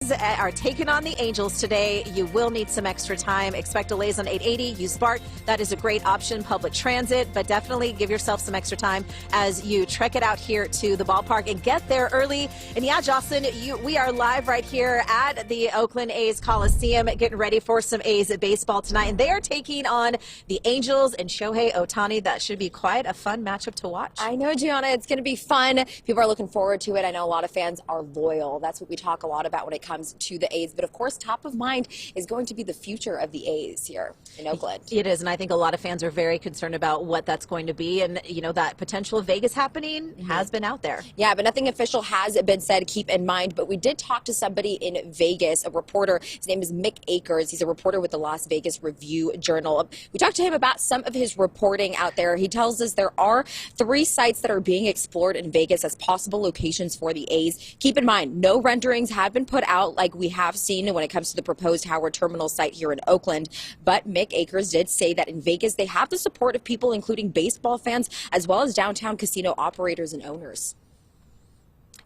Are taking on the Angels today. You will need some extra time. Expect delays on 880. Use BART. That is a great option. Public transit, but definitely give yourself some extra time as you trek it out here to the ballpark and get there early. And yeah, Jocelyn, we are live right here at the Oakland A's Coliseum, getting ready for some A's baseball tonight. And they are taking on the Angels and Shohei Ohtani. That should be quite a fun matchup to watch. I know, Gianna. It's going to be fun. People are looking forward to it. I know a lot of fans are loyal. That's what we talk a lot about when it comes to the A's, but of course top of mind is going to be the future of the A's here in Oakland. It is, and I think a lot of fans are very concerned about what that's going to be, and you know that potential of Vegas happening has been out there. Yeah, but nothing official has been said, keep in mind, but we did talk to somebody in Vegas, a reporter. His name is Mick Akers. He's a reporter with the Las Vegas Review-Journal. We talked to him about some of his reporting out there. He tells us there are 3 sites that are being explored in Vegas as possible locations for the A's. Keep in mind, no renderings have been put out like we have seen when it comes to the proposed Howard Terminal site here in Oakland. But Mick Akers did say that in Vegas, they have the support of people, including baseball fans, as well as downtown casino operators and owners.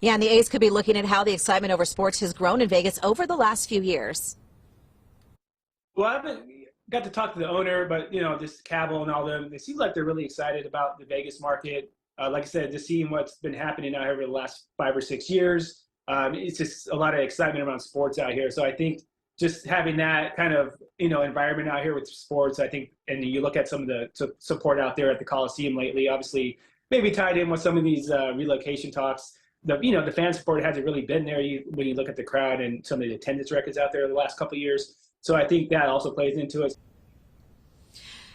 Yeah, and the A's could be looking at how the excitement over sports has grown in Vegas over the last few years. Well, I haven't got to talk to the owner, but, you know, just Cabell and all them, it seems like they're really excited about the Vegas market. Like I said, just seeing what's been happening now over the last 5 or 6 years. It's just a lot of excitement around sports out here. So I think just having that kind of, you know, environment out here with sports, I think, and you look at some of the support out there at the Coliseum lately, obviously maybe tied in with some of these relocation talks. The fan support hasn't really been there when you look at the crowd and some of the attendance records out there the last couple of years. So I think that also plays into it.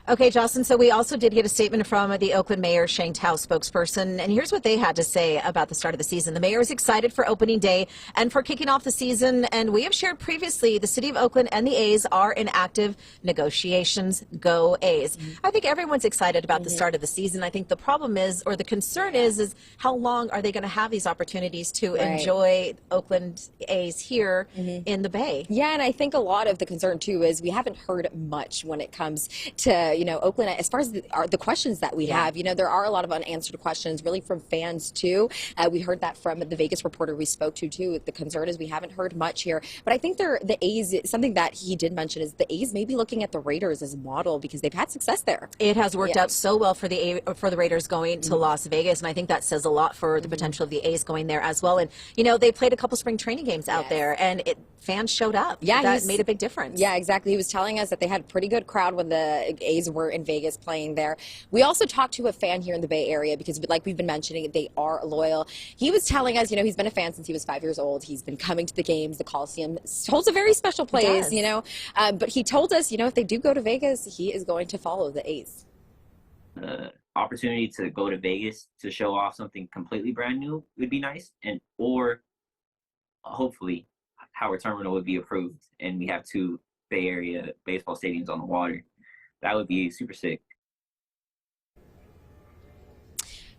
Okay, Jocelyn, so we also did get a statement from the Oakland Mayor Shane Tao spokesperson, and here's what they had to say about the start of the season. The mayor is excited for opening day and for kicking off the season, and we have shared previously the city of Oakland and the A's are in active negotiations. Go A's. I think everyone's excited about the start of the season. I think the problem is, or the concern is how long are they going to have these opportunities to enjoy Oakland A's here in the Bay? Yeah, and I think a lot of the concern, too, is we haven't heard much when it comes to Oakland, as far as the questions that we have. There are a lot of unanswered questions, really, from fans, too. We heard that from the Vegas reporter we spoke to, too. The concern is we haven't heard much here. But I think the A's, something that he did mention is the A's may be looking at the Raiders as a model because they've had success there. It has worked out so well for the Raiders going to Las Vegas, and I think that says a lot for the potential of the A's going there as well. And, they played a couple spring training games out there, and fans showed up. Yeah, that made a big difference. Yeah, exactly. He was telling us that they had a pretty good crowd when the A's were in Vegas playing there. We also talked to a fan here in the Bay Area because, like we've been mentioning, they are loyal. He was telling us, he's been a fan since he was 5 years old. He's been coming to the games. The Coliseum holds a very special place, But he told us, if they do go to Vegas, he is going to follow the A's. The opportunity to go to Vegas to show off something completely brand new would be nice, or hopefully Howard Terminal would be approved and we have 2 Bay Area baseball stadiums on the water. That would be super sick.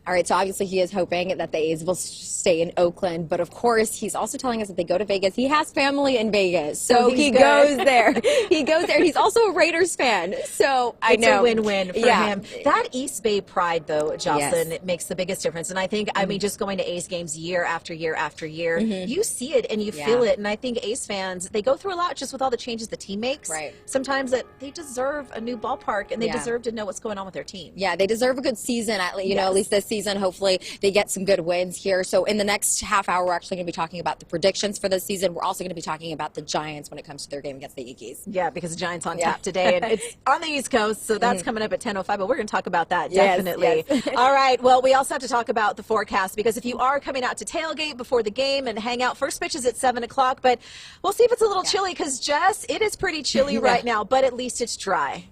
All right, so obviously he is hoping that the A's will stay in Oakland, but of course he's also telling us that they go to Vegas. He has family in Vegas, so he goes there. He goes there. He's also a Raiders fan, so I know. It's a win-win for him. That East Bay pride, though, Jocelyn, it makes the biggest difference. And I think, just going to A's games year after year after year, you see it and you feel it. And I think A's fans, they go through a lot just with all the changes the team makes. Right. Sometimes that they deserve a new ballpark and they deserve to know what's going on with their team. Yeah, they deserve a good season, at least this season. Hopefully they get some good wins here. So in the next half hour, we're actually going to be talking about the predictions for this season. We're also going to be talking about the Giants when it comes to their game against the Yankees. Yeah, because the Giants on tap today, and it's on the East Coast, so that's coming up at 10:05, but we're going to talk about that, definitely. Yes. All right, well, we also have to talk about the forecast, because if you are coming out to tailgate before the game and hang out, first pitch is at 7 o'clock, but we'll see if it's a little chilly, because, Jess, it is pretty chilly right now, but at least it's dry.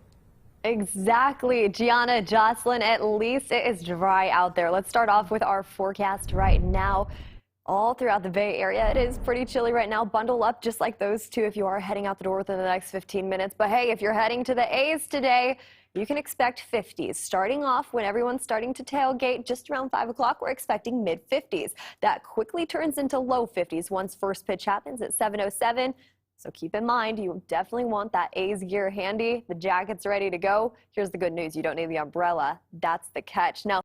Exactly. Gianna, Jocelyn, at least it is dry out there. Let's start off with our forecast right now. All throughout the Bay Area, it is pretty chilly right now. Bundle up just like those two if you are heading out the door within the next 15 minutes. But hey, if you're heading to the A's today, you can expect 50s. Starting off when everyone's starting to tailgate just around 5 o'clock, we're expecting mid-50s. That quickly turns into low 50s once first pitch happens at 7:07. So keep in mind, you definitely want that A's gear handy. The jacket's ready to go. Here's the good news. You don't need the umbrella. That's the catch. Now,